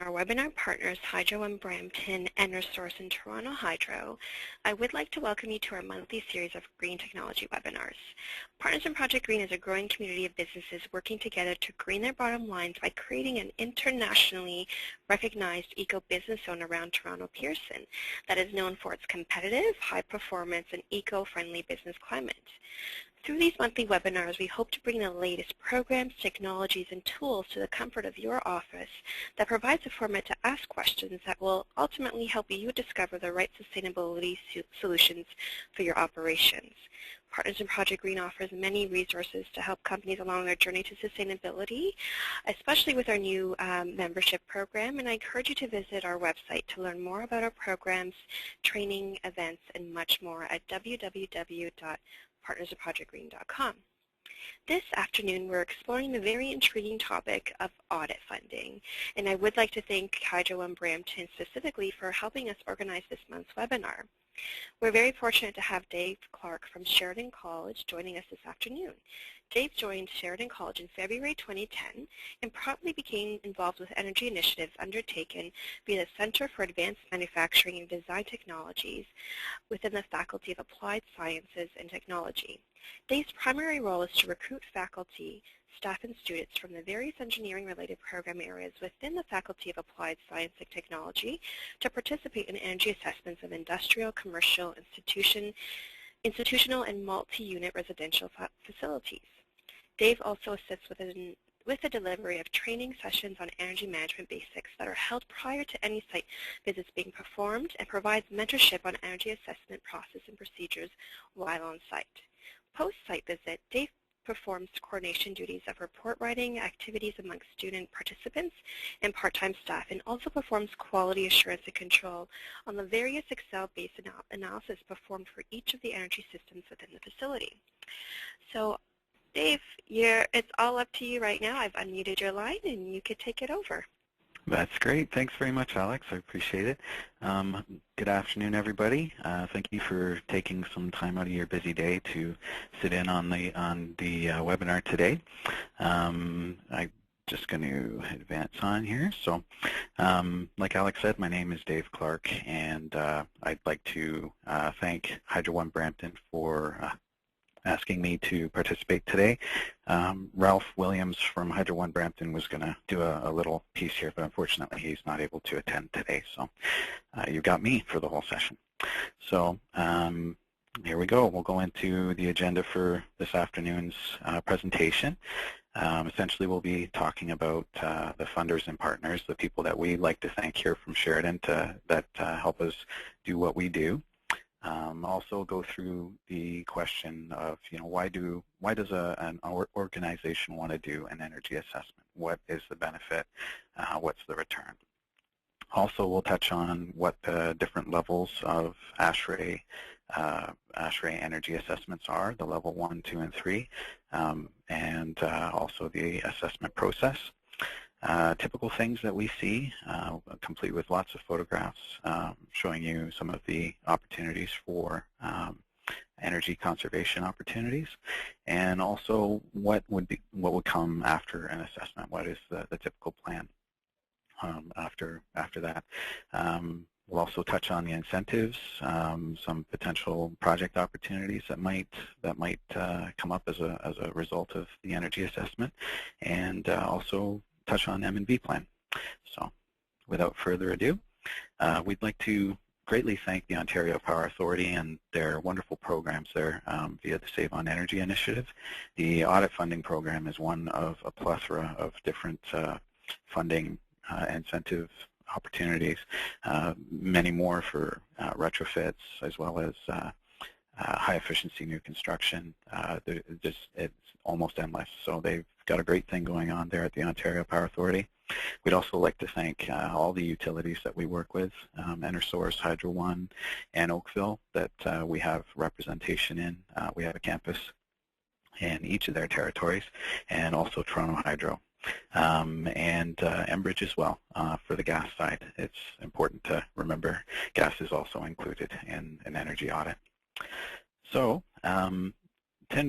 our webinar partners, Hydro in Brampton, EnerSource in Toronto Hydro, I would like to welcome you to our monthly series of green technology webinars. Partners in Project Green is a growing community of businesses working together to green their bottom lines by creating an internationally recognized eco-business zone around Toronto Pearson that is known for its competitive, high-performance, and eco-friendly business climate. Through these monthly webinars, we hope to bring the latest programs, technologies, and tools to the comfort of your office that provides a format to ask questions that will ultimately help you discover the right sustainability solutions for your operations. Partners in Project Green offers many resources to help companies along their journey to sustainability, especially with our new membership program, and I encourage you to visit our website to learn more about our programs, training, events, and much more at www.partnersinprojectgreen.com. This afternoon, we're exploring the very intriguing topic of audit funding, and I would like to thank Hydro in Brampton specifically for helping us organize this month's webinar. We're very fortunate to have Dave Clark from Sheridan College joining us this afternoon. Dave joined Sheridan College in February 2010 and promptly became involved with energy initiatives undertaken via the Center for Advanced Manufacturing and Design Technologies within the Faculty of Applied Sciences and Technology. Dave's primary role is to recruit faculty, staff, and students from the various engineering-related program areas within the Faculty of Applied Science and Technology to participate in energy assessments of industrial, commercial, institutional, and multi-unit residential facilities. Dave also assists with the delivery of training sessions on energy management basics that are held prior to any site visits being performed and provides mentorship on energy assessment process and procedures while on site. Post-site visit, Dave performs coordination duties of report writing activities amongst student participants and part-time staff, and also performs quality assurance and control on the various Excel-based analysis performed for each of the energy systems within the facility. So, Dave, it's all up to you right now. I've unmuted your line, and you could take it over. That's great. Thanks very much, Alex. I appreciate it. Good afternoon, everybody. Thank you for taking some time out of your busy day to sit in on the webinar today. I'm just going to advance on here. So, like Alex said, my name is Dave Clark, and I'd like to thank Hydro in Brampton for asking me to participate today. Ralph Williams from Hydro in Brampton was going to do a little piece here, but unfortunately he's not able to attend today. So you've got me for the whole session. So here we go. We'll go into the agenda for this afternoon's presentation. Essentially, we'll be talking about the funders and partners, the people that we like to thank here from Sheridan that help us do what we do. Also go through the question of, why does an organization want to do an energy assessment? What is the benefit? What's the return? Also, we'll touch on what the different levels of ASHREA energy assessments are, the level 1, 2, and 3, and also the assessment process. Typical things that we see, complete with lots of photographs showing you some of the opportunities for energy conservation opportunities, and also what would come after an assessment. What is the typical plan after that? We'll also touch on the incentives, some potential project opportunities that might come up as a result of the energy assessment, and also touch on M&V plan. So without further ado, we'd like to greatly thank the Ontario Power Authority and their wonderful programs there via the Save on Energy initiative. The audit funding program is one of a plethora of different funding incentive opportunities, many more for retrofits as well as high efficiency new construction. It's almost endless. So they've got a great thing going on there at the Ontario Power Authority. We'd also like to thank all the utilities that we work with, EnerSource, Hydro One, and Oakville, that we have representation in. We have a campus in each of their territories, and also Toronto Hydro. And Enbridge as well for the gas side. It's important to remember gas is also included in an energy audit. So 10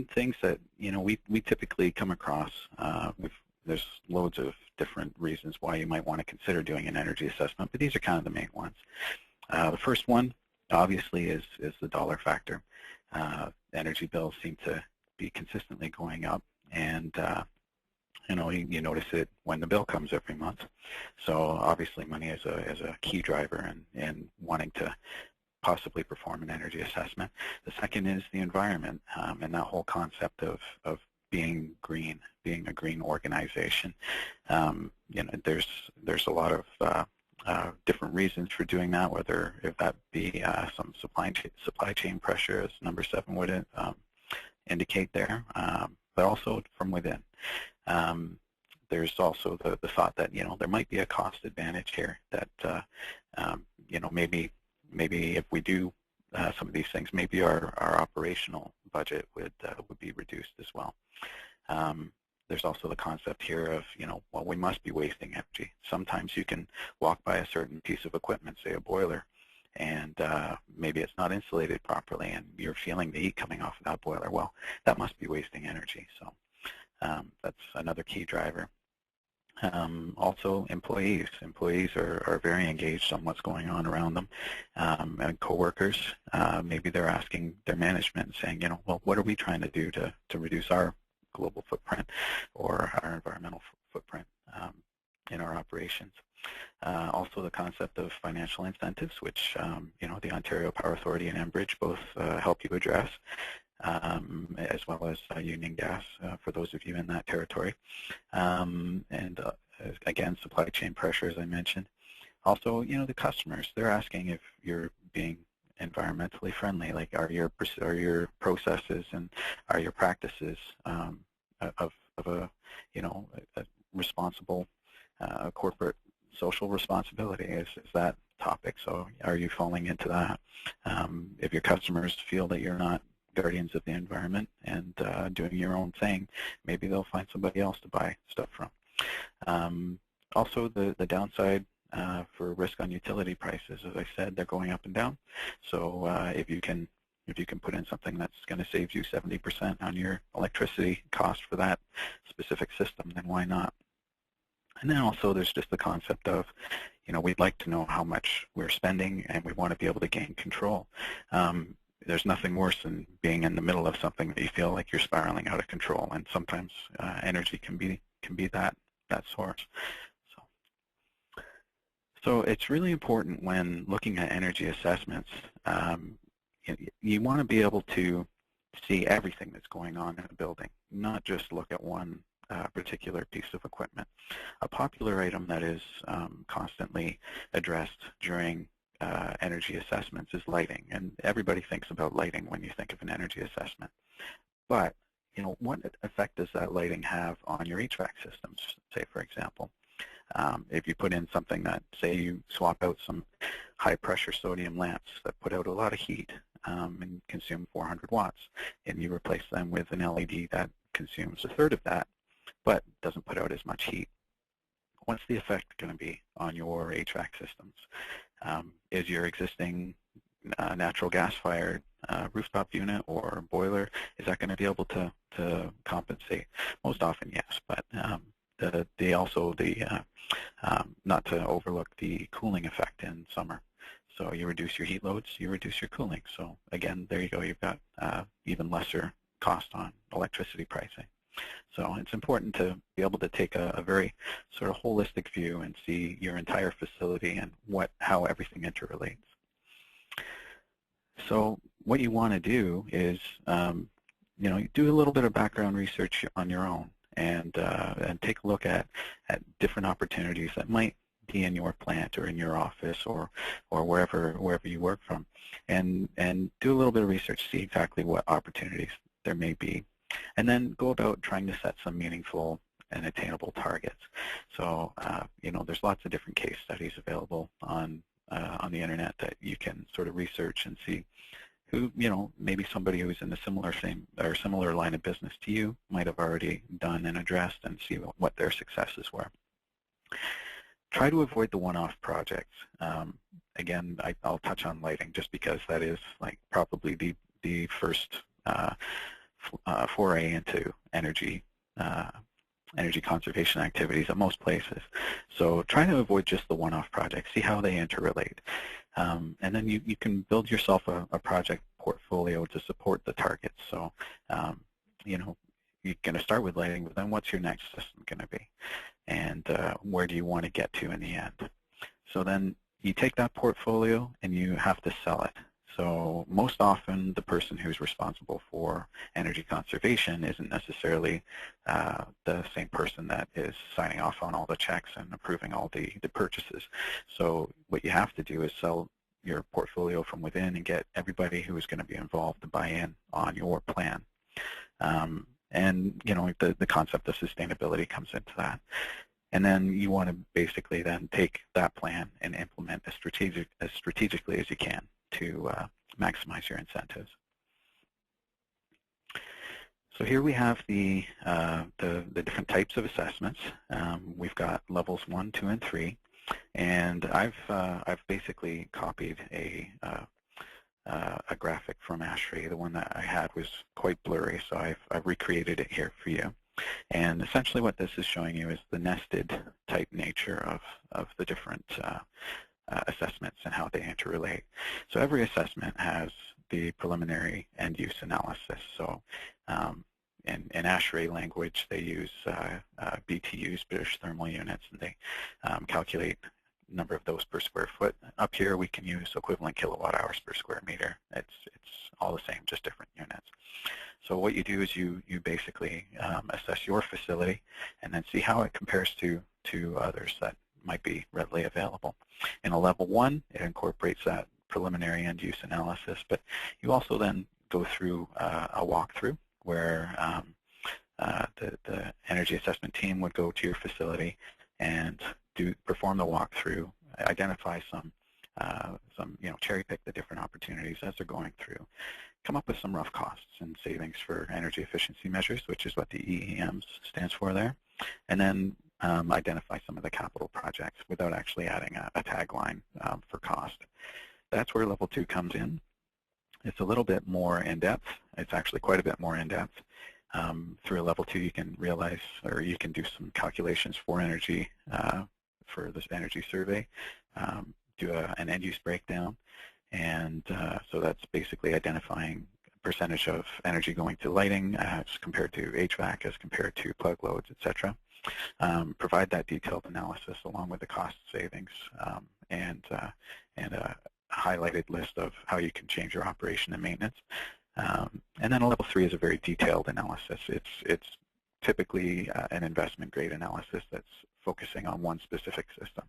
things that we typically come across. there's loads of different reasons why you might want to consider doing an energy assessment, but these are kind of the main ones. The first one, obviously, is the dollar factor. Energy bills seem to be consistently going up, and you notice it when the bill comes every month. So obviously, money is a key driver in wanting to possibly perform an energy assessment. The second is the environment, and that whole concept of being green, being a green organization. There's a lot of different reasons for doing that, whether if that be some supply chain pressure, as number 7 would indicate there, but also from within. There's also the thought that there might be a cost advantage here, that maybe if we do some of these things, maybe our operational budget would be reduced as well. There's also the concept here of, well, we must be wasting energy. Sometimes you can walk by a certain piece of equipment, say a boiler, and maybe it's not insulated properly, and you're feeling the heat coming off of that boiler. Well, that must be wasting energy. So that's another key driver. Also, employees. Employees are very engaged on what's going on around them, and coworkers. Maybe they're asking their management, saying, well, what are we trying to do to reduce our global footprint or our environmental footprint in our operations? Also, the concept of financial incentives, which the Ontario Power Authority and Enbridge both help you address, as well as Union Gas for those of you in that territory. And again, supply chain pressure, as I mentioned. Also, the customers, they're asking if you're being environmentally friendly. Like, are your processes and are your practices of a responsible corporate social responsibility? Is that topic? So are you falling into that? If your customers feel that you're not guardians of the environment and doing your own thing, maybe they'll find somebody else to buy stuff from. Also, the downside for risk on utility prices, as I said, they're going up and down. So if you can put in something that's going to save you 70% on your electricity cost for that specific system, then why not? And then also there's just the concept of, we'd like to know how much we're spending, and we want to be able to gain control. There's nothing worse than being in the middle of something that you feel like you're spiraling out of control, and sometimes energy can be that source. So it's really important when looking at energy assessments. You want to be able to see everything that's going on in a building, not just look at one particular piece of equipment. A popular item that is constantly addressed during energy assessments is lighting, and everybody thinks about lighting when you think of an energy assessment. But what effect does that lighting have on your HVAC systems? Say, for example, if you put in something that, say, you swap out some high-pressure sodium lamps that put out a lot of heat and consume 400 watts, and you replace them with an LED that consumes a third of that, but doesn't put out as much heat. What's the effect going to be on your HVAC systems? Is your existing natural gas-fired rooftop unit or boiler, is that going to be able to compensate? Most often, yes, but not to overlook the cooling effect in summer. So you reduce your heat loads, you reduce your cooling. So again, there you go, you've got even lesser cost on electricity pricing. So it's important to be able to take a very sort of holistic view and see your entire facility and how everything interrelates. So what you want to do is, do a little bit of background research on your own and take a look at different opportunities that might be in your plant or in your office or wherever you work from, and do a little bit of research, see exactly what opportunities there may be, and then go about trying to set some meaningful and attainable targets. So there's lots of different case studies available on the internet that you can sort of research and see who, maybe somebody who's in a similar line of business to you might have already done and addressed, and see what their successes were. Try to avoid the one-off projects. Again, I'll touch on lighting just because that is probably the first foray into energy energy conservation activities at most places. So try to avoid just the one-off projects. See how they interrelate. And then you can build yourself a project portfolio to support the targets. So, you know, you're going to start with lighting, but then what's your next system going to be? And where do you want to get to in the end? So then you take that portfolio and you have to sell it. So most often the person who's responsible for energy conservation isn't necessarily the same person that is signing off on all the checks and approving all the purchases. So what you have to do is sell your portfolio from within and get everybody who is going to be involved to buy in on your plan. And you know, the concept of sustainability comes into that. And then you want to basically then take that plan and implement as strategically as you can to maximize your incentives. So here we have the different types of assessments. We've got levels 1, 2, and 3, and I've basically copied a graphic from ASHREA. The one that I had was quite blurry, so I've recreated it here for you. And essentially what this is showing you is the nested type nature of the different assessments and how they interrelate. So every assessment has the preliminary end use analysis. So in ASHREA language, they use BTUs, British Thermal Units, and they calculate number of those per square foot. Up here we can use equivalent kilowatt hours per square meter. It's all the same, just different units. So what you do is you basically assess your facility and then see how it compares to others that might be readily available. In a level 1, it incorporates that preliminary end use analysis, but you also then go through a walkthrough where the energy assessment team would go to your facility and perform the walkthrough, identify some cherry pick the different opportunities as they're going through, come up with some rough costs and savings for energy efficiency measures, which is what the EEMs stands for there, and then identify some of the capital projects without actually adding a tagline for cost. That's where level 2 comes in. It's a little bit more in-depth. It's actually quite a bit more in-depth. Through a level 2, you can realize, or you can do some calculations for energy, for this energy survey, do an end-use breakdown, and so that's basically identifying percentage of energy going to lighting as compared to HVAC, as compared to plug loads, etc. Provide that detailed analysis along with the cost savings and a highlighted list of how you can change your operation and maintenance. And then a level 3 is a very detailed analysis. It's typically an investment grade analysis that's focusing on one specific system.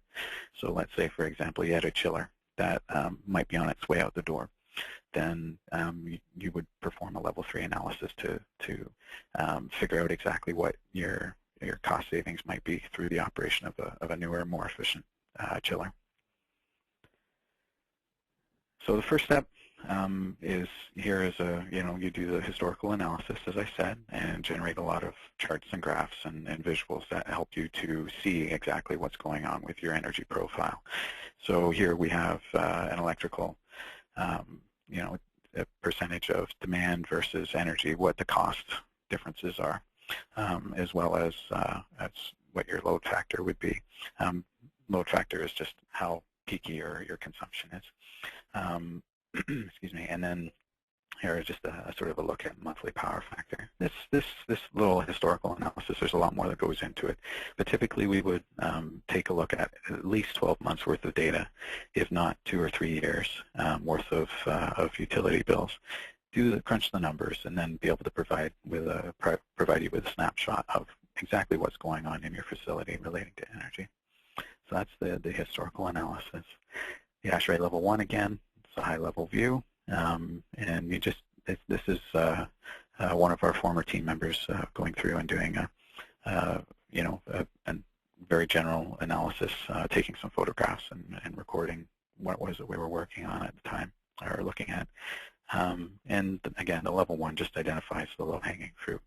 So let's say, for example, you had a chiller that might be on its way out the door. Then you would perform a level 3 analysis to figure out exactly what your cost savings might be through the operation of a newer, more efficient chiller. So the first step is you do the historical analysis, as I said, and generate a lot of charts and graphs and visuals that help you to see exactly what's going on with your energy profile. So here we have an electrical, a percentage of demand versus energy, what the cost differences are, as well as what your load factor would be. Load factor is just how peaky your consumption is. Excuse me, and then here is just a sort of a look at monthly power factor. This little historical analysis, there's a lot more that goes into it, but typically we would take a look at least 12 months worth of data, if not 2 or 3 years worth of utility bills. Crunch the numbers, and then be able to provide you with a snapshot of exactly what's going on in your facility relating to energy. So that's the historical analysis. The ASHREA Level 1 again. A high-level view, and this is one of our former team members going through and doing a very general analysis, taking some photographs and recording what was it we were working on at the time or looking at. And again, the level 1 just identifies the low-hanging fruit.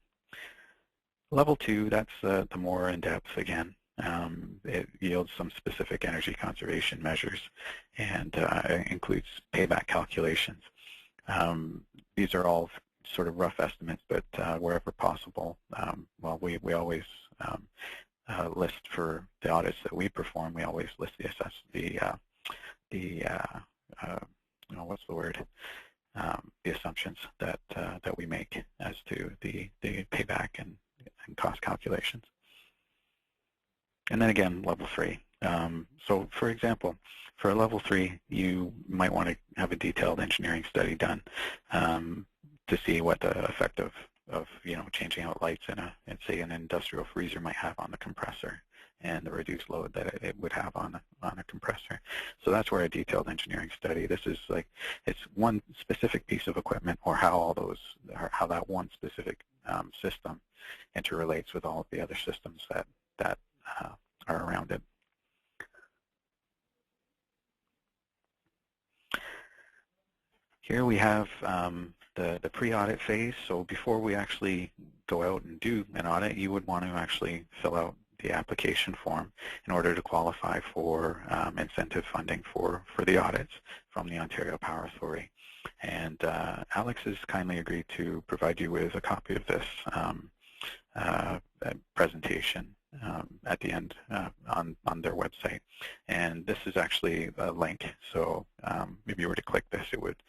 Level 2, that's the more in-depth again. It yields some specific energy conservation measures and includes payback calculations. These are all sort of rough estimates, but wherever possible, we always list for the audits that we perform. We always list what's the word? The assumptions that we make as to the payback and cost calculations. And then again, level 3. So for example, for a level 3, you might want to have a detailed engineering study done to see what the effect of changing out lights in say an industrial freezer might have on the compressor, and the reduced load that it would have on a compressor. So that's where a detailed engineering study. This is like, it's one specific piece of equipment, or how that one specific system interrelates with all of the other systems that are around it. Here we have the pre-audit phase. So before we actually go out and do an audit, you would want to actually fill out the application form in order to qualify for incentive funding for the audits from the Ontario Power Authority. And Alex has kindly agreed to provide you with a copy of this presentation at the end on their website. And this is actually a link, so if you were to click this, it would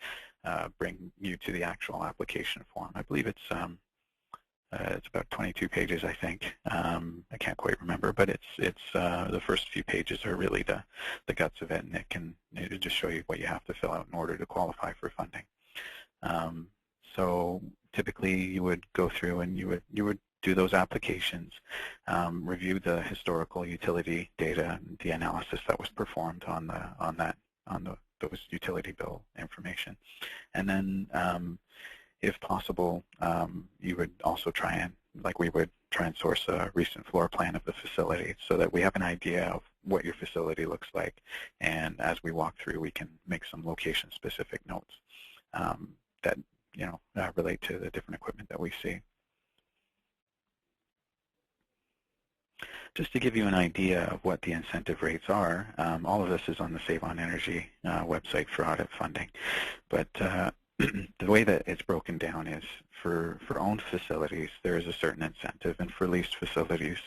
bring you to the actual application form. I believe it's about 22 pages, I think. I can't quite remember, but it's the first few pages are really the guts of it, and it'll just show you what you have to fill out in order to qualify for funding. So typically, you would go through and you would do those applications, review the historical utility data, the analysis that was performed on those utility bill information, and then if possible, you would also try and source a recent floor plan of the facility so that we have an idea of what your facility looks like, and as we walk through, we can make some location-specific notes that relate to the different equipment that we see. Just to give you an idea of what the incentive rates are, all of this is on the Save on Energy website for audit funding. But the way that it's broken down is for owned facilities, there is a certain incentive, and for leased facilities,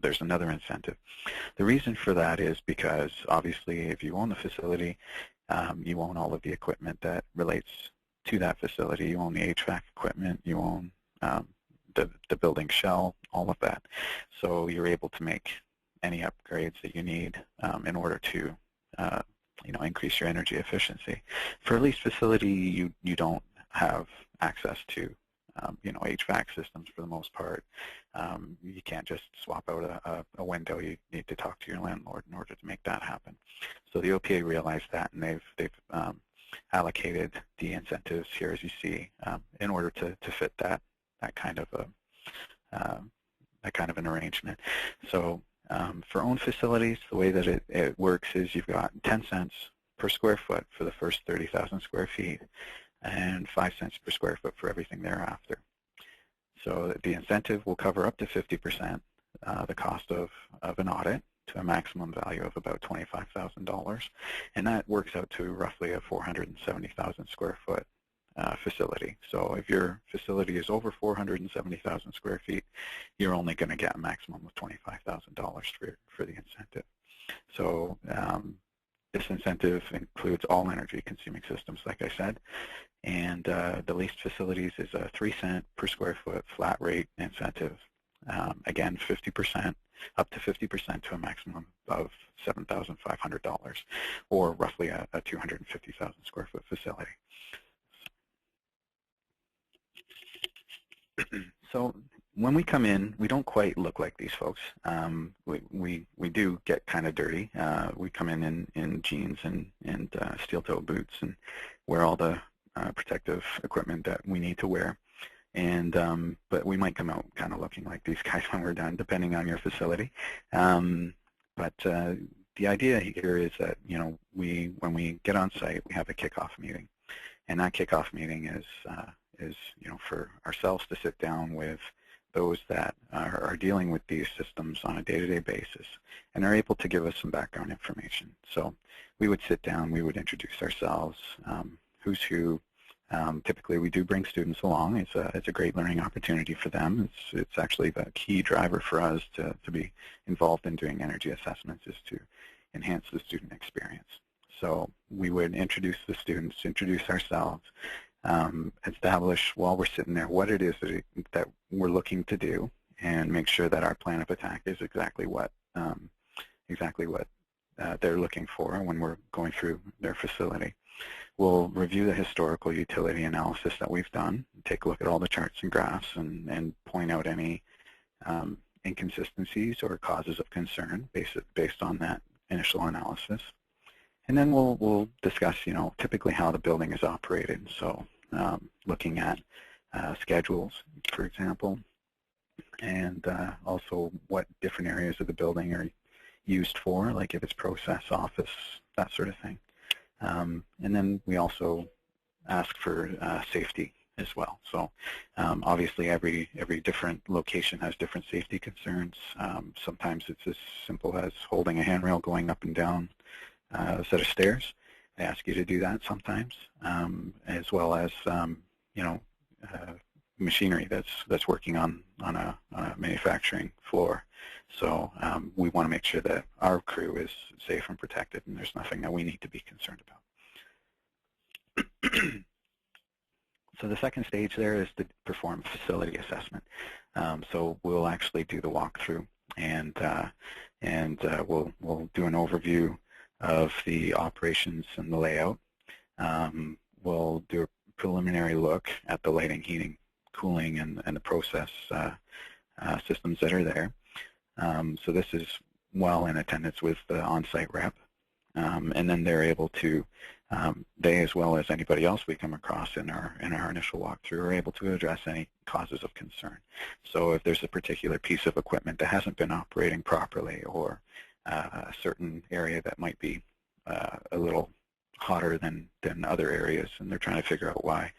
there's another incentive. The reason for that is because, obviously, if you own the facility, you own all of the equipment that relates to that facility. You own the HVAC equipment, you own the building shell, all of that. So you're able to make any upgrades that you need in order to increase your energy efficiency. For a leased facility, you don't have access to HVAC systems for the most part. You can't just swap out a window. You need to talk to your landlord in order to make that happen. So the OPA realized that, and they've allocated the incentives here, as you see, in order to fit that kind of an arrangement. So for owned facilities, the way that it works is you've got 10 cents per square foot for the first 30,000 square feet, and 5 cents per square foot for everything thereafter. So the incentive will cover up to 50% the cost of an audit to a maximum value of about $25,000, and that works out to roughly a 470,000 square foot facility. So if your facility is over 470,000 square feet, you're only going to get a maximum of $25,000 for the incentive. So this incentive includes all energy consuming systems, like I said, and the leased facilities is a 3 cent per square foot flat rate incentive. Again, 50%, up to 50% to a maximum of $7,500, or roughly a 250,000 square foot facility. So when we come in, we don't quite look like these folks. We do get kind of dirty. We come in jeans and steel-toed boots and wear all the protective equipment that we need to wear. And but we might come out kind of looking like these guys when we're done, depending on your facility. But the idea here is that when we get on site, we have a kickoff meeting, and that kickoff meeting is for ourselves to sit down with those that are dealing with these systems on a day-to-day basis and are able to give us some background information. So we would sit down, we would introduce ourselves, who's who, Typically, we do bring students along. It's a great learning opportunity for them. It's actually the key driver for us to be involved in doing energy assessments, is to enhance the student experience. So we would introduce the students, introduce ourselves, establish while we're sitting there what it is that we're looking to do, and make sure that our plan of attack is exactly what they're looking for when we're going through their facility. We'll review the historical utility analysis that we've done, take a look at all the charts and graphs, and point out any inconsistencies or causes of concern based on that initial analysis. And then we'll discuss, typically how the building is operated. So looking at schedules, for example, and also what different areas of the building are used for, like if it's process, office, that sort of thing. And then we also ask for safety as well. So obviously every different location has different safety concerns. Sometimes it's as simple as holding a handrail going up and down a set of stairs. They ask you to do that sometimes, as well as machinery that's working on a manufacturing floor. So we want to make sure that our crew is safe and protected, and there's nothing that we need to be concerned about. So the second stage there is to perform facility assessment. So we'll actually do the walkthrough, and we'll do an overview of the operations and the layout. We'll do a preliminary look at the lighting, heating, cooling, and the process systems that are there. So this is while in attendance with the on-site rep, and then they're able to, they as well as anybody else we come across in our initial walkthrough are able to address any causes of concern. So if there's a particular piece of equipment that hasn't been operating properly, or a certain area that might be a little hotter than other areas, and they're trying to figure out why,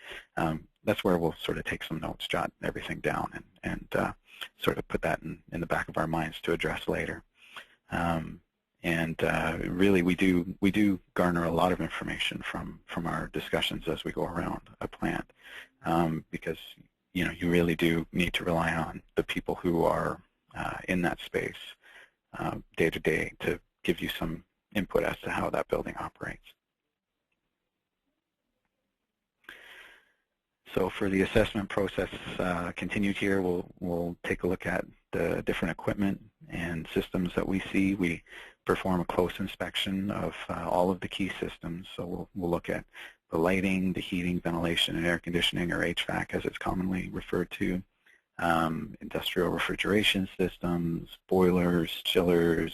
that's where we'll sort of take some notes, jot everything down, and sort of put that in the back of our minds to address later. Really, we do garner a lot of information from our discussions as we go around a plant, because you really do need to rely on the people who are in that space day to day to give you some input as to how that building operates. So for the assessment process continued here, we'll take a look at the different equipment and systems that we see. We perform a close inspection of all of the key systems. So we'll look at the lighting, the heating, ventilation, and air conditioning, or HVAC as it's commonly referred to, industrial refrigeration systems, boilers, chillers,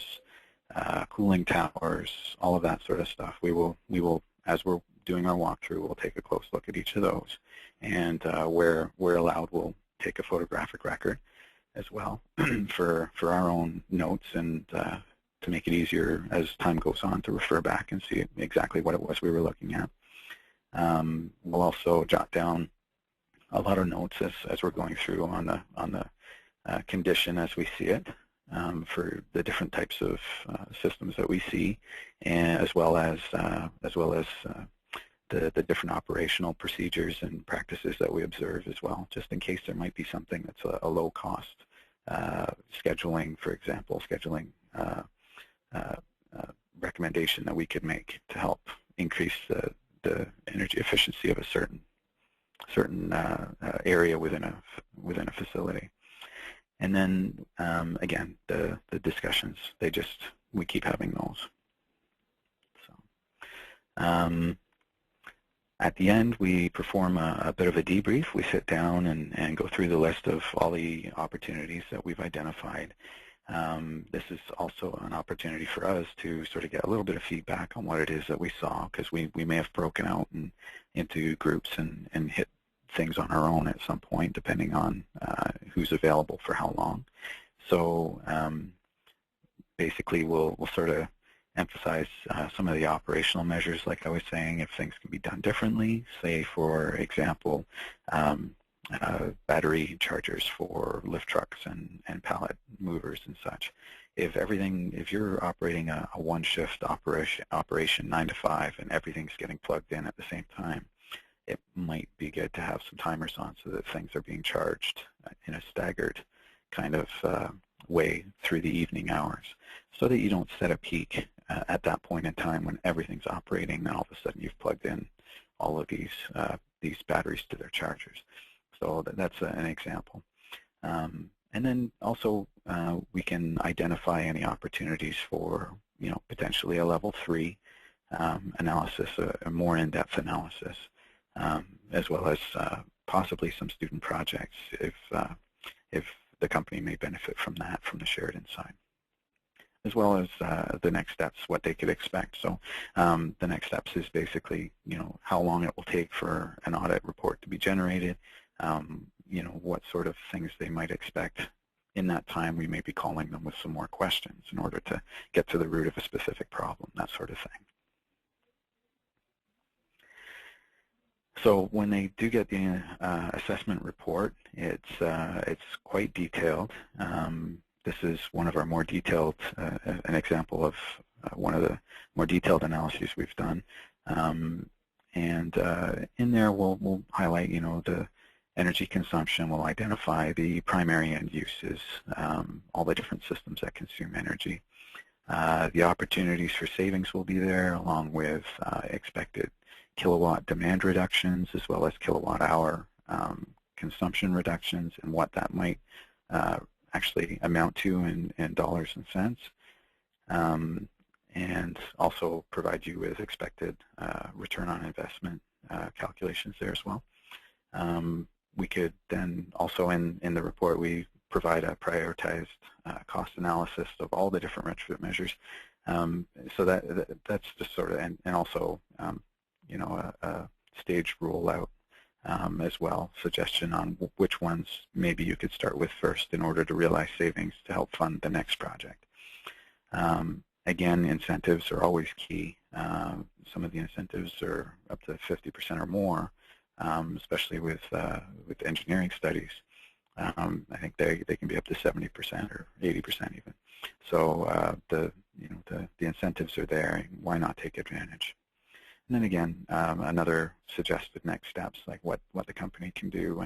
cooling towers, all of that sort of stuff. We will, as we're doing our walkthrough, we'll take a close look at each of those, and where allowed, we'll take a photographic record as well for our own notes, and to make it easier as time goes on to refer back and see exactly what it was we were looking at. We'll also jot down a lot of notes as we're going through on the condition as we see it, for the different types of systems that we see, and as well as the different operational procedures and practices that we observe as well, just in case there might be something that's a low cost scheduling, for example, recommendation that we could make to help increase the energy efficiency of a certain area within a facility. And then again, the discussions, we keep having those. So at the end, we perform a bit of a debrief. We sit down and go through the list of all the opportunities that we've identified. This is also an opportunity for us to sort of get a little bit of feedback on what it is that we saw, because we may have broken out into groups and hit things on our own at some point, depending on who's available for how long. So basically, we'll sort of emphasize some of the operational measures, like I was saying, if things can be done differently. Say, for example, battery chargers for lift trucks and pallet movers and such. If you're operating a one-shift operation 9 to 5, and everything's getting plugged in at the same time, it might be good to have some timers on so that things are being charged in a staggered kind of way through the evening hours, so that you don't set a peak at that point in time when everything's operating, and all of a sudden you've plugged in all of these batteries to their chargers. So that's an example. And then also we can identify any opportunities for potentially a level 3 analysis, a more in-depth analysis, as well as possibly some student projects if the company may benefit from that from the shared insight, as well as the next steps, what they could expect. So the next steps is basically, how long it will take for an audit report to be generated, what sort of things they might expect. In that time, we may be calling them with some more questions in order to get to the root of a specific problem, that sort of thing. So when they do get the assessment report, it's quite detailed. This is one of our more detailed, an example of one of the more detailed analyses we've done. And in there, we'll highlight, the energy consumption. We'll identify the primary end uses, all the different systems that consume energy. The opportunities for savings will be there, along with expected kilowatt demand reductions, as well as kilowatt hour consumption reductions, and what that might actually amount to in dollars and cents. And also provide you with expected return on investment calculations there as well. We could then also in the report, we provide a prioritized cost analysis of all the different retrofit measures. So that's just sort of, and also a staged rollout as well, suggestion on which ones maybe you could start with first in order to realize savings to help fund the next project. Again, incentives are always key. Some of the incentives are up to 50% or more, especially with engineering studies. I think they can be up to 70% or 80% even. So the incentives are there. Why not take advantage? And then again, another suggested next steps, like what the company can do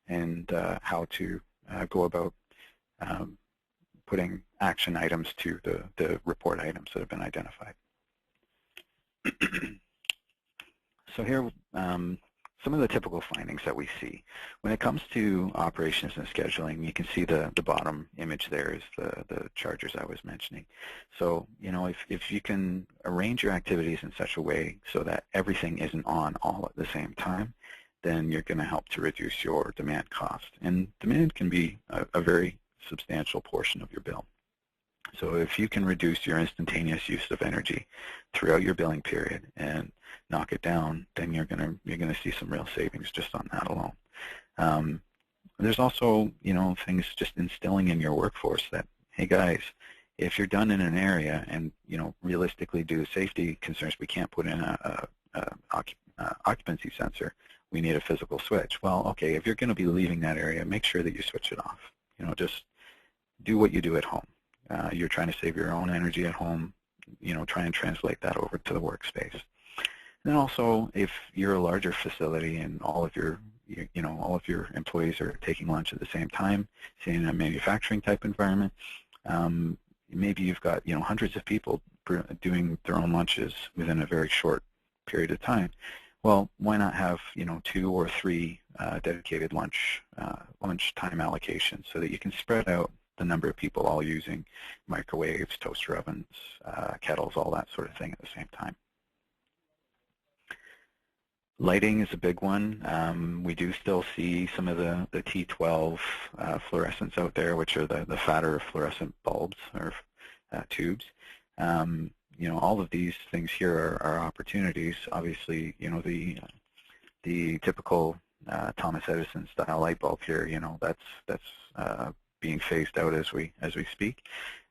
and how to go about putting action items to the report items that have been identified. So here, some of the typical findings that we see. When it comes to operations and scheduling, you can see the bottom image there is the chargers I was mentioning. So, if you can arrange your activities in such a way so that everything isn't on all at the same time, then you're going to help to reduce your demand cost. And demand can be a very substantial portion of your bill. So if you can reduce your instantaneous use of energy throughout your billing period and knock it down, then you're gonna see some real savings just on that alone. There's also things just instilling in your workforce that, hey guys, if you're done in an area and realistically due to safety concerns we can't put in a occupancy sensor, we need a physical switch. Well, okay, if you're going to be leaving that area, make sure that you switch it off. Just do what you do at home. You're trying to save your own energy at home. Try and translate that over to the workspace. And then also, if you're a larger facility and all of your employees are taking lunch at the same time, say in a manufacturing type environment, maybe you've got hundreds of people doing their own lunches within a very short period of time. Well, why not have 2 or 3 dedicated lunch time allocations so that you can spread out the number of people all using microwaves, toaster ovens, kettles, all that sort of thing at the same time. Lighting is a big one. We do still see some of the T12 fluorescents out there, which are the fatter fluorescent bulbs or tubes. All of these things here are opportunities. Obviously, the typical Thomas Edison style light bulb here, that's being phased out as we speak.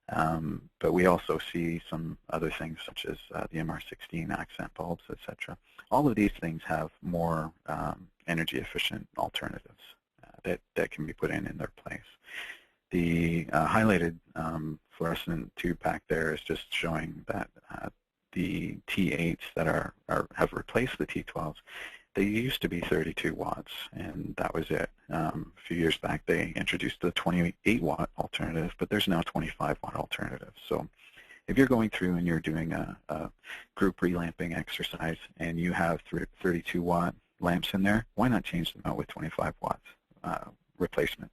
But we also see some other things such as the MR16 accent bulbs, etc. All of these things have more energy efficient alternatives that can be put in their place. The highlighted fluorescent tube pack there is just showing that the T8s that have replaced the T12s, they used to be 32 watts, and that was it. A few years back, they introduced the 28-watt alternative, but there's now 25-watt alternative. So if you're going through and you're doing a group relamping exercise and you have 32-watt lamps in there, why not change them out with 25 watts replacement?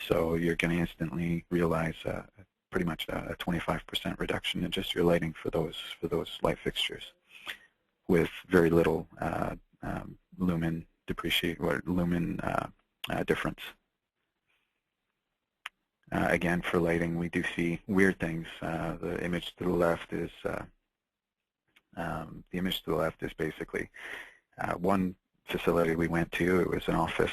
So you're going to instantly realize pretty much a 25% reduction in just your lighting for those light fixtures, with very little lumen difference. Again, for lighting, we do see weird things. The image to the left is basically one facility we went to. It was an office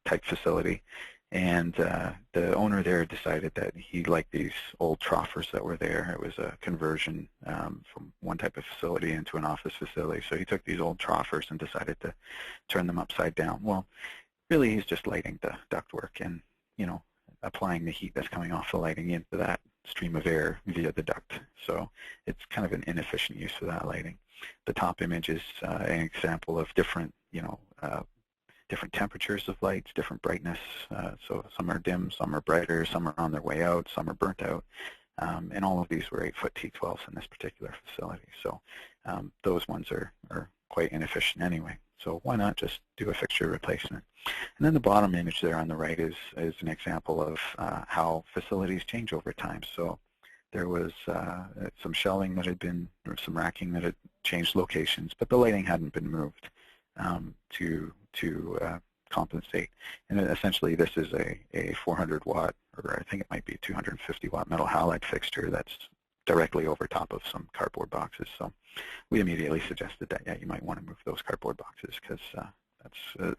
type facility, and the owner there decided that he liked these old troughers that were there. It was a conversion from one type of facility into an office facility. So he took these old troughers and decided to turn them upside down. Well, really, he's just lighting the ductwork and, applying the heat that's coming off the lighting into that stream of air via the duct. So it's kind of an inefficient use of that lighting. The top image is an example of different, different temperatures of lights, different brightness. So some are dim, some are brighter, some are on their way out, some are burnt out. And all of these were 8-foot T12s in this particular facility. So those ones are quite inefficient anyway. So why not just do a fixture replacement? And then the bottom image there on the right is an example of how facilities change over time. So there was some shelving that had been, or some racking that had changed locations, but the lighting hadn't been moved to compensate. And essentially this is a 400 watt, or I think it might be 250 watt metal halide fixture that's directly over top of some cardboard boxes. So we immediately suggested that, yeah, you might want to move those cardboard boxes because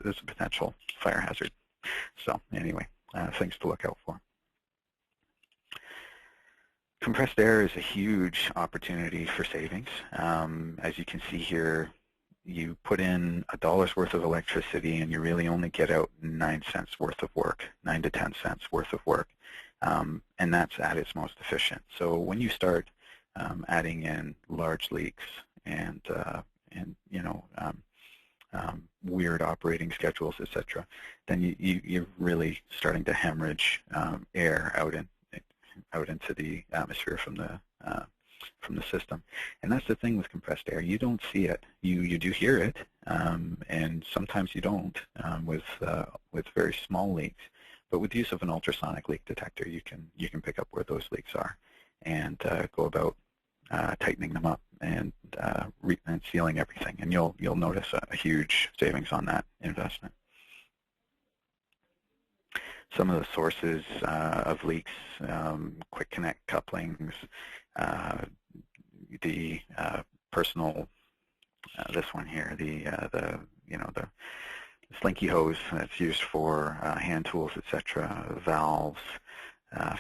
there's a potential fire hazard. So anyway, things to look out for. Compressed air is a huge opportunity for savings. As you can see here, you put in $1 worth of electricity and you really only get out 9 cents worth of work, 9 to 10 cents worth of work. And that's at its most efficient. So when you start adding in large leaks and weird operating schedules, etc., then you're really starting to hemorrhage air out into the atmosphere from the system. And that's the thing with compressed air. You don't see it. You do hear it, and sometimes you don't with very small leaks. But with the use of an ultrasonic leak detector, you can pick up where those leaks are and go about tightening them up and sealing everything. And you'll notice a huge savings on that investment. Some of the sources of leaks, quick connect couplings, the personal, this one here, the slinky hose that's used for hand tools, etc., valves,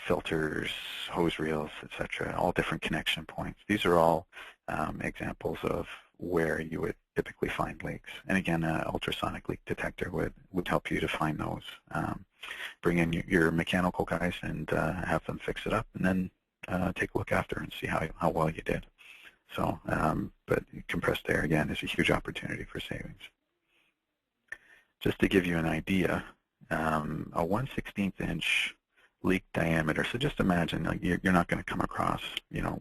filters, hose reels, etc., all different connection points. These are all examples of where you would typically find leaks. And again, an ultrasonic leak detector would help you to find those. Bring in your mechanical guys and have them fix it up, and then take a look after and see how well you did. So, but compressed air, again, is a huge opportunity for savings. Just to give you an idea, a 1/16 inch leak diameter, so just imagine, like, you're not going to come across,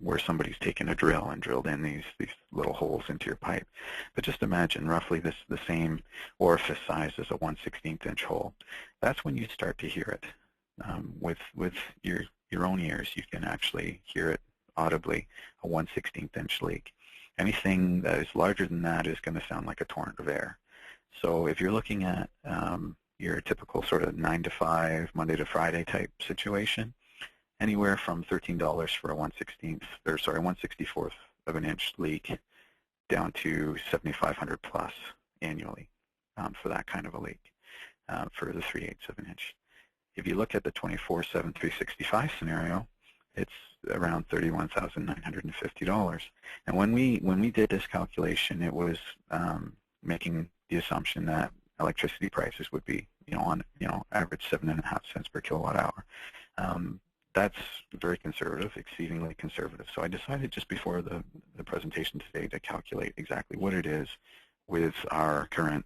where somebody's taken a drill and drilled in these little holes into your pipe, but just imagine roughly the same orifice size as a 1/16 inch hole. That's when you start to hear it. With your own ears, you can actually hear it audibly, a 1/16 inch leak. Anything that is larger than that is going to sound like a torrent of air. So if you're looking at your typical sort of 9 to 5, Monday to Friday type situation, anywhere from $13 for a 1/64th of an inch leak down to $7,500 plus annually for that kind of a leak for the 3/8 of an inch. If you look at the 24/7 365 scenario, it's around $31,950. And when we did this calculation, it was making the assumption that electricity prices would be, on average 7.5 cents per kilowatt hour. That's very conservative, exceedingly conservative. So I decided just before the presentation today to calculate exactly what it is with our current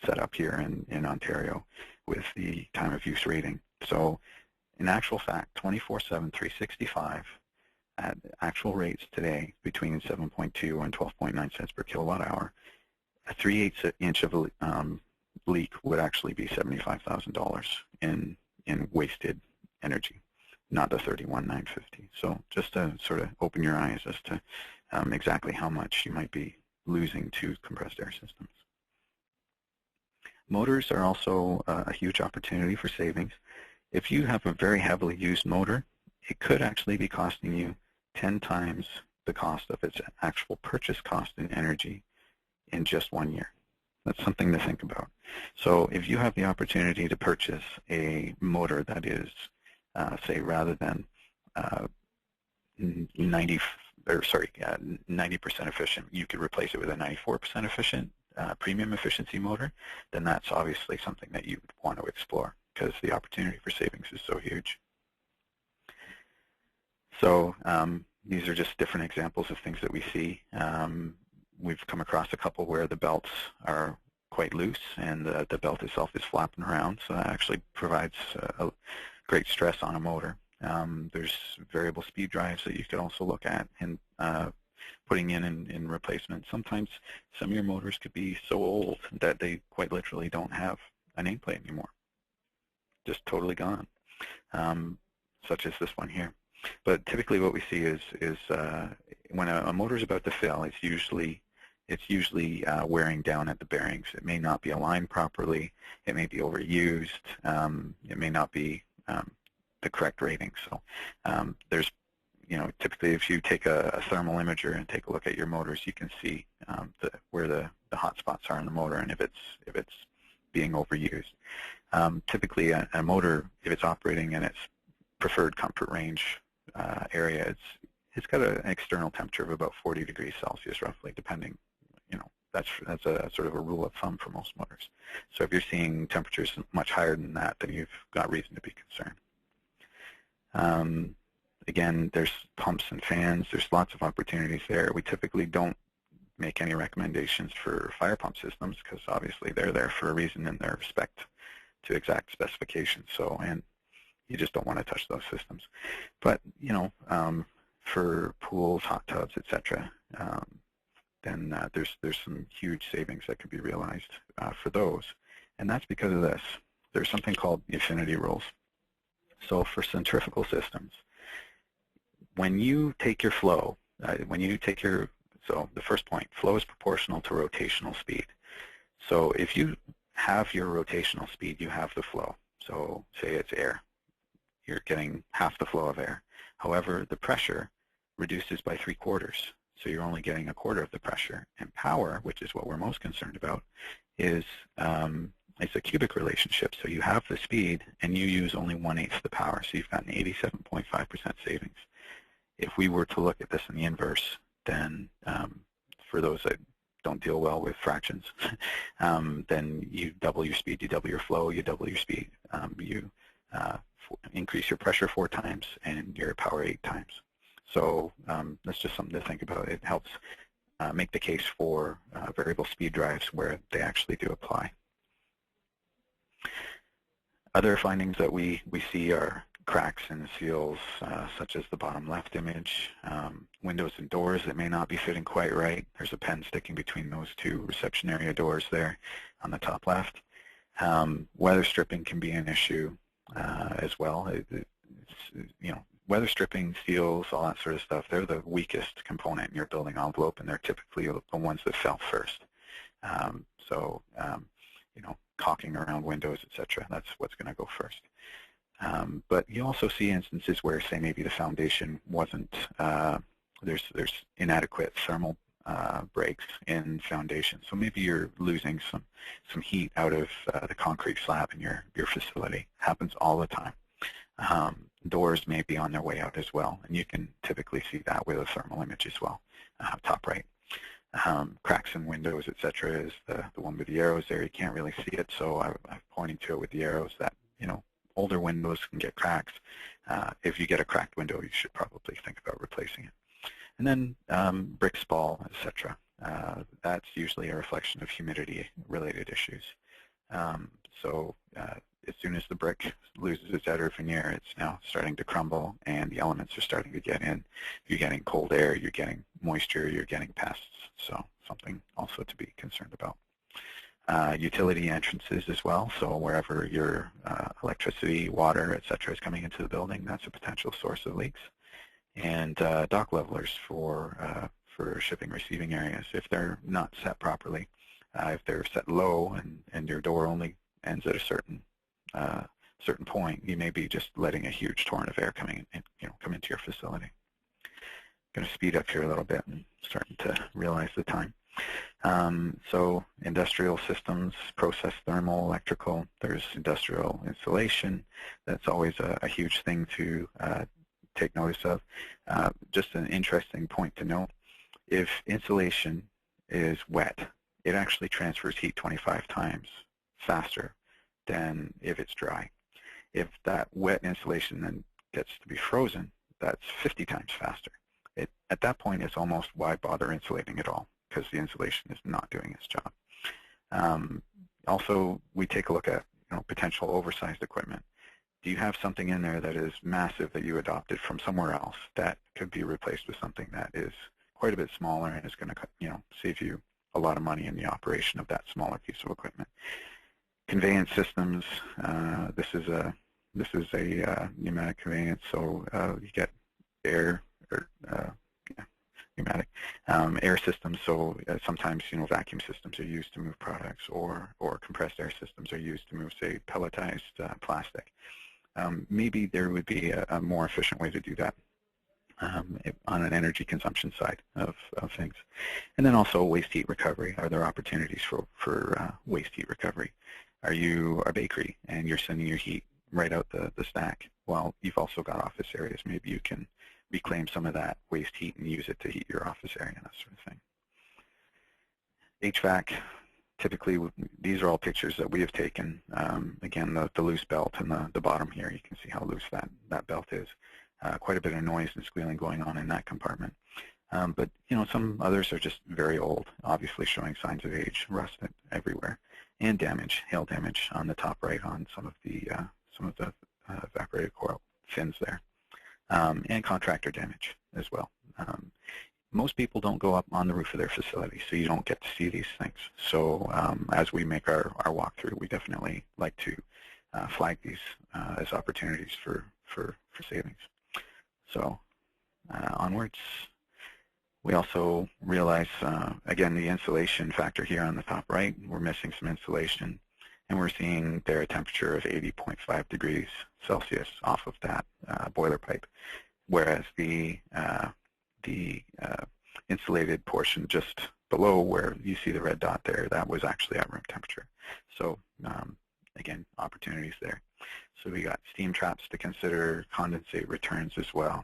setup here in Ontario with the time of use rating. So in actual fact, 24/7, 365 at actual rates today between 7.2 and 12.9 cents per kilowatt hour, a 3/8 inch of leak would actually be $75,000 in wasted energy, not the 31,950. So just to sort of open your eyes as to exactly how much you might be losing to compressed air systems. Motors are also a huge opportunity for savings. If you have a very heavily used motor, it could actually be costing you 10 times the cost of its actual purchase cost in energy in just 1 year. That's something to think about. So if you have the opportunity to purchase a motor that is, say, rather than 90% efficient, you could replace it with a 94% efficient premium efficiency motor, then that's obviously something that you would want to explore because the opportunity for savings is so huge. So these are just different examples of things that we see. We've come across a couple where the belts are quite loose and the belt itself is flapping around, so that actually provides a great stress on a motor. There's variable speed drives that you could also look at and putting in replacement. Sometimes some of your motors could be so old that they quite literally don't have a nameplate anymore, just totally gone, such as this one here. But typically what we see is when a motor is about to fail, it's usually wearing down at the bearings. It may not be aligned properly. It may be overused. It may not be the correct rating. So there's, typically if you take a thermal imager and take a look at your motors, you can see where the hot spots are in the motor and if it's being overused. Typically a motor, if it's operating in its preferred comfort range area, it's got an external temperature of about 40 degrees Celsius roughly, depending, that's a sort of a rule of thumb for most motors. So if you're seeing temperatures much higher than that, then you've got reason to be concerned. Again, there's pumps and fans. There's lots of opportunities there. We typically don't make any recommendations for fire pump systems because obviously they're there for a reason in their respect to exact specifications. So, and you just don't want to touch those systems. But, for pools, hot tubs, etc., then there's some huge savings that could be realized for those. And that's because of this. There's something called the affinity rules. So for centrifugal systems, when you take your flow, so the first point, flow is proportional to rotational speed. So if you have your rotational speed, you have the flow. So say it's air. You're getting half the flow of air. However, the pressure reduces by 3/4. So you're only getting 1/4 of the pressure. And power, which is what we're most concerned about, is it's a cubic relationship. So you have the speed and you use only 1/8 the power. So you've got an 87.5% savings. If we were to look at this in the inverse, then for those that don't deal well with fractions, then you double your speed, you double your flow, you double your speed, you increase your pressure 4 times and your power 8 times. So that's just something to think about. It helps make the case for variable speed drives where they actually do apply. Other findings that we see are cracks in the seals, such as the bottom left image, windows and doors that may not be fitting quite right. There's a pen sticking between those two reception area doors there on the top left. Weather stripping can be an issue as well. Weather stripping, seals, all that sort of stuff, they're the weakest component in your building envelope, and they're typically the ones that fell first. Caulking around windows, etc., that's what's going to go first. But you also see instances where, say, maybe the foundation wasn't, there's inadequate thermal breaks in foundation. So maybe you're losing some heat out of the concrete slab in your facility. Happens all the time. Doors may be on their way out as well, and you can typically see that with a thermal image as well, top right. Cracks in windows, etc., is the one with the arrows there. You can't really see it, so I'm pointing to it with the arrows that, older windows can get cracks. If you get a cracked window, you should probably think about replacing it. And then brick spall, etc. That's usually a reflection of humidity-related issues. So as soon as the brick loses its outer veneer, it's now starting to crumble, and the elements are starting to get in. You're getting cold air, you're getting moisture, you're getting pests, so something also to be concerned about. Utility entrances as well, so wherever your electricity, water, etc. is coming into the building, that's a potential source of leaks. And dock levelers for shipping receiving areas, if they're not set properly. If they're set low and your door only ends at a certain point, you may be just letting a huge torrent of air come into your facility. I'm going to speed up here a little bit and starting to realize the time. So industrial systems, process, thermal, electrical. There's industrial insulation. That's always a huge thing to take notice of. Just an interesting point to note, if insulation is wet, it actually transfers heat 25 times faster than if it's dry. If that wet insulation then gets to be frozen, that's 50 times faster. At that point, it's almost why bother insulating at all, because the insulation is not doing its job. Also, we take a look at potential oversized equipment. Do you have something in there that is massive that you adopted from somewhere else that could be replaced with something that is quite a bit smaller and is going to save you a lot of money in the operation of that smaller piece of equipment? Conveyance systems. This is a pneumatic conveyance, so you get air or pneumatic air systems. So sometimes vacuum systems are used to move products, or compressed air systems are used to move, say, pelletized plastic. Maybe there would be a more efficient way to do that on an energy consumption side of things. And then also waste heat recovery. Are there opportunities for waste heat recovery? Are you a bakery and you're sending your heat right out the stack? Well, you've also got office areas. Maybe you can reclaim some of that waste heat and use it to heat your office area, that sort of thing. HVAC. Typically, these are all pictures that we have taken. Again, the loose belt in the bottom here, you can see how loose that belt is. Quite a bit of noise and squealing going on in that compartment. But some others are just very old, obviously showing signs of age, rust everywhere, and damage, hail damage on the top right on some of the evaporated coil fins there, and contractor damage as well. Most people don't go up on the roof of their facility, so you don't get to see these things. So as we make our walkthrough, we definitely like to flag these as opportunities for savings. So onwards. We also realize, again, the insulation factor here on the top right, we're missing some insulation, and we're seeing there a temperature of 80.5 degrees Celsius off of that boiler pipe, whereas the insulated portion just below where you see the red dot there, that was actually at room temperature. So again, opportunities there. So we got steam traps to consider, condensate returns as well.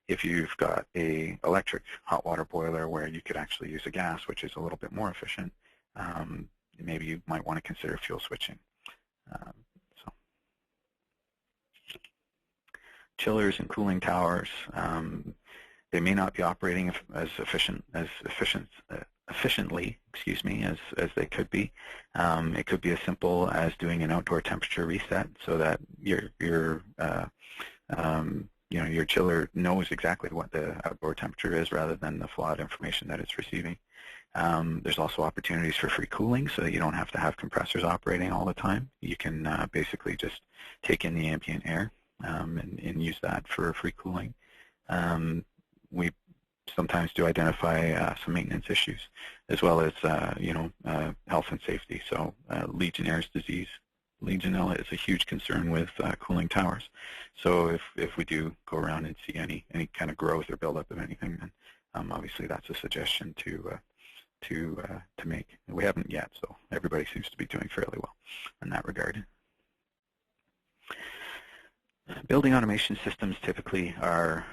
If you've got a electric hot water boiler where you could actually use a gas, which is a little bit more efficient, maybe you might want to consider fuel switching. Chillers and cooling towers, they may not be operating as efficiently, as they could be. It could be as simple as doing an outdoor temperature reset so that your chiller knows exactly what the outdoor temperature is rather than the flawed information that it's receiving. There's also opportunities for free cooling so that you don't have to have compressors operating all the time. You can basically just take in the ambient air and use that for free cooling. We sometimes do identify some maintenance issues as well as health and safety. So Legionnaire's disease. Legionella is a huge concern with cooling towers. So if we do go around and see any kind of growth or buildup of anything, then obviously that's a suggestion to make. We haven't yet, so everybody seems to be doing fairly well in that regard. Building automation systems typically are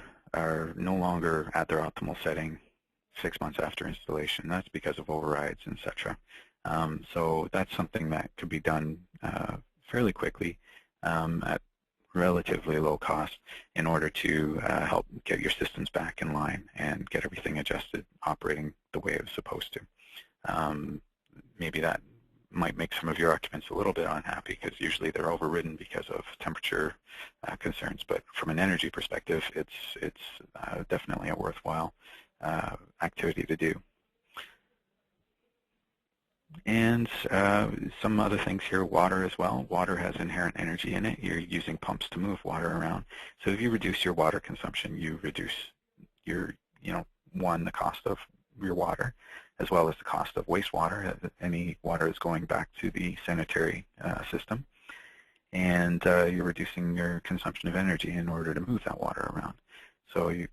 no longer at their optimal setting 6 months after installation. That's because of overrides, etc. So that's something that could be done fairly quickly at relatively low cost in order to help get your systems back in line and get everything adjusted, operating the way it was supposed to. Maybe that might make some of your occupants a little bit unhappy because usually they're overridden because of temperature concerns. But from an energy perspective, it's definitely a worthwhile activity to do. And some other things here, water as well. Water has inherent energy in it. You're using pumps to move water around. So if you reduce your water consumption, you reduce your, one, the cost of your water, as well as the cost of wastewater. Any water is going back to the sanitary system. And you're reducing your consumption of energy in order to move that water around. So you,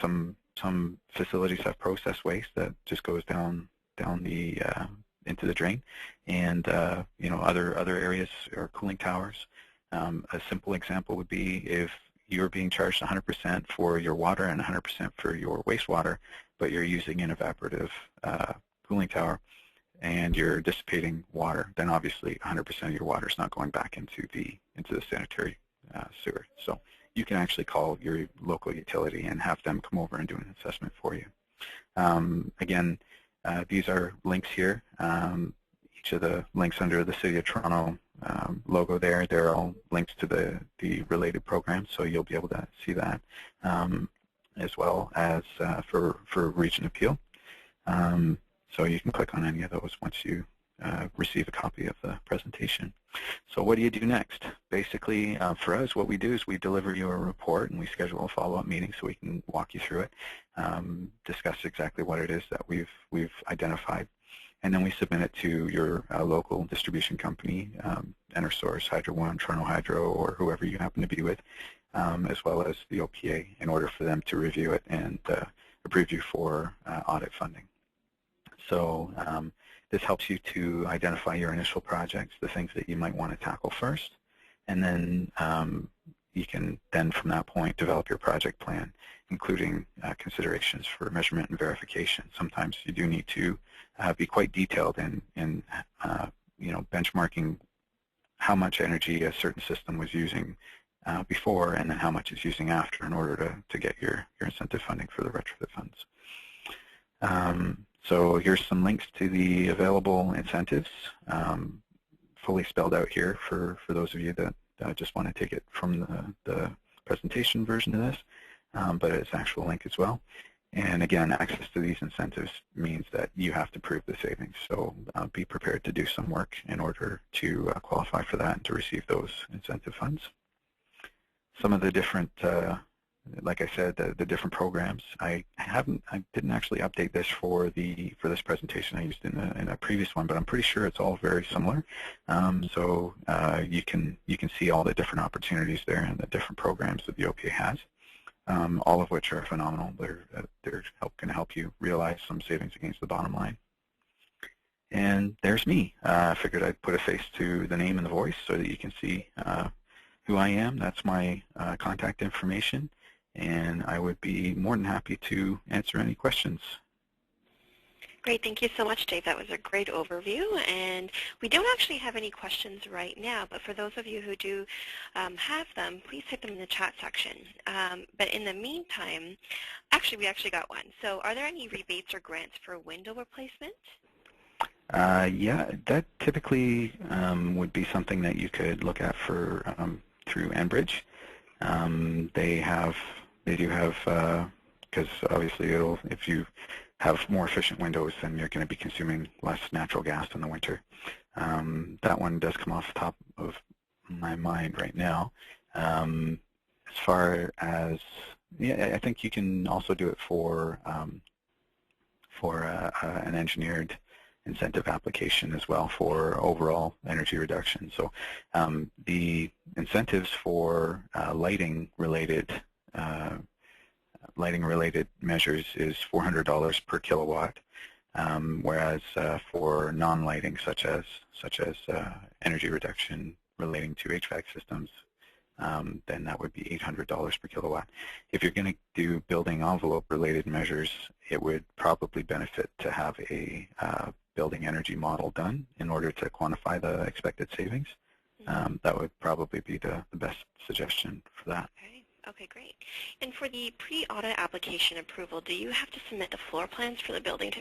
some facilities have process waste that just goes down the into the drain, and other areas are cooling towers. A simple example would be if you're being charged 100% for your water and 100% for your wastewater, but you're using an evaporative cooling tower and you're dissipating water, then obviously 100% of your water is not going back into the sanitary sewer. So you can actually call your local utility and have them come over and do an assessment for you. Again, these are links here. Each of the links under the City of Toronto logo there, they're all links to the related programs, so you'll be able to see that, as well as for Region Appeal. So you can click on any of those once you receive a copy of the presentation. So what do you do next? Basically, for us, what we do is we deliver you a report and we schedule a follow-up meeting so we can walk you through it, discuss exactly what it is that we've identified, and then we submit it to your local distribution company, EnerSource, Hydro One, Toronto Hydro, or whoever you happen to be with, as well as the OPA, in order for them to review it and approve you for audit funding. So this helps you to identify your initial projects, the things that you might want to tackle first, and then you can then from that point develop your project plan, including considerations for measurement and verification. Sometimes you do need to be quite detailed in benchmarking how much energy a certain system was using before and then how much it's using after in order to get your incentive funding for the retrofit funds. So here's some links to the available incentives, fully spelled out here for those of you that just want to take it from the presentation version of this, but it's an actual link as well. And again, access to these incentives means that you have to prove the savings, so be prepared to do some work in order to qualify for that and to receive those incentive funds. Some of the different like I said, the different programs. I didn't actually update this for this presentation. I used in a previous one, but I'm pretty sure it's all very similar. So you can see all the different opportunities there and the different programs that the OPA has, all of which are phenomenal. They're going to help you realize some savings against the bottom line. And there's me. I figured I'd put a face to the name and the voice so that you can see who I am. That's my contact information. And I would be more than happy to answer any questions. Great, thank you so much, Dave. That was a great overview, and we don't actually have any questions right now, but for those of you who do have them, please type them in the chat section. But in the meantime, we actually got one. So are there any rebates or grants for window replacement? Yeah, that typically would be something that you could look at for through Enbridge. They do have, because obviously if you have more efficient windows, then you're going to be consuming less natural gas in the winter. That one does come off the top of my mind right now. As far as, yeah, I think you can also do it for an engineered incentive application as well for overall energy reduction. So the incentives for lighting-related measures is $400 per kilowatt, whereas for non-lighting, such as energy reduction relating to HVAC systems, then that would be $800 per kilowatt. If you're going to do building envelope-related measures, it would probably benefit to have a building energy model done in order to quantify the expected savings. That would probably be the best suggestion for that. Okay. Okay, great. And for the pre-audit application approval, do you have to submit the floor plans for the building to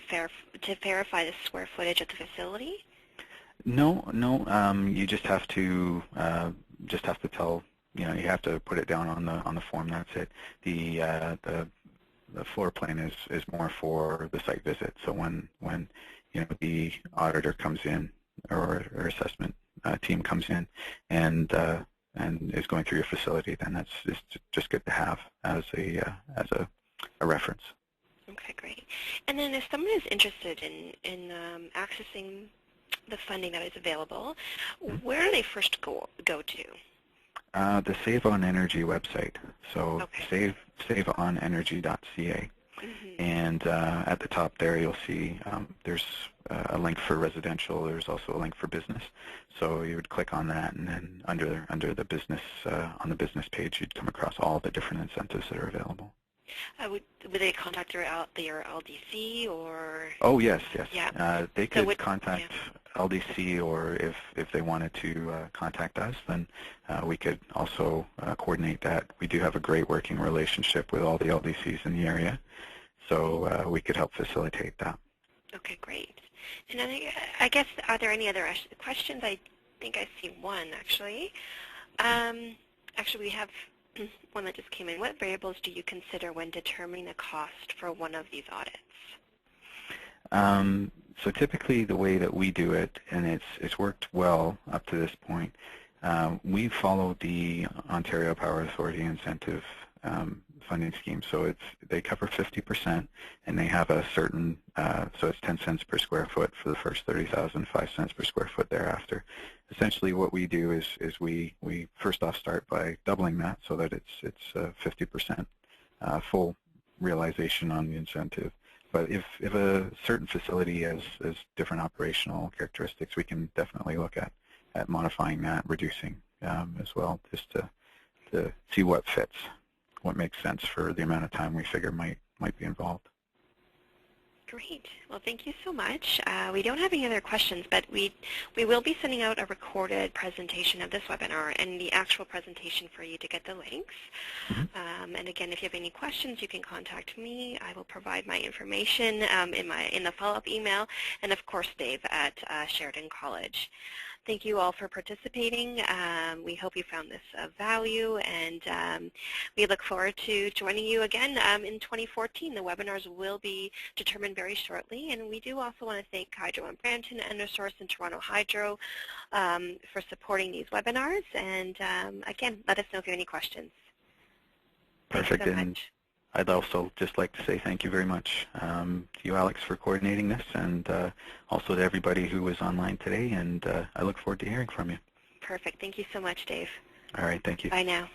verify the square footage of the facility? No, no. You just have to tell. You know, you have to put it down on the form. That's it. The floor plan is more for the site visit. So when you know the auditor comes in or assessment team comes in and is going through your facility, then it's just good to have as a reference. Okay, great. And then if someone is interested in accessing the funding that is available, where do they first go to? The Save on Energy website. So okay. saveonenergy.ca. And at the top there you'll see there's a link for residential. There's also a link for business. So you would click on that, and then under the business on the business page you'd come across all the different incentives that are available. Would they contact your LDC or? Oh yes, yes. Yeah. They could contact LDC, or if they wanted to contact us, then we could also coordinate that. We do have a great working relationship with all the LDCs in the area, so we could help facilitate that. Okay, great. And then I guess, are there any other questions? I think I see one, actually. Actually, we have one that just came in. What variables do you consider when determining the cost for one of these audits? So typically the way that we do it, and it's worked well up to this point, we follow the Ontario Power Authority incentive funding scheme. So they cover 50%, and they have a certain, so it's 10 cents per square foot for the first 30,000, 5 cents per square foot thereafter. Essentially what we do is we first off start by doubling that so that it's 50% full realization on the incentive. But if a certain facility has different operational characteristics, we can definitely look at modifying that, reducing as well, just to see what fits, what makes sense for the amount of time we figure might be involved. Great. Well, thank you so much. We don't have any other questions, but we will be sending out a recorded presentation of this webinar and the actual presentation for you to get the links. And again, if you have any questions, you can contact me. I will provide my information in the follow-up email, and of course, Dave at Sheridan College. Thank you all for participating. We hope you found this of value, and we look forward to joining you again in 2014. The webinars will be determined very shortly, and we do also want to thank Hydro in Brampton, EnerSource, and Toronto Hydro for supporting these webinars. And again, let us know if you have any questions. Perfect. Thank you so much. I'd also just like to say thank you very much to you, Alex, for coordinating this, and also to everybody who was online today, and I look forward to hearing from you. Perfect. Thank you so much, Dave. All right. Thank you. Bye now.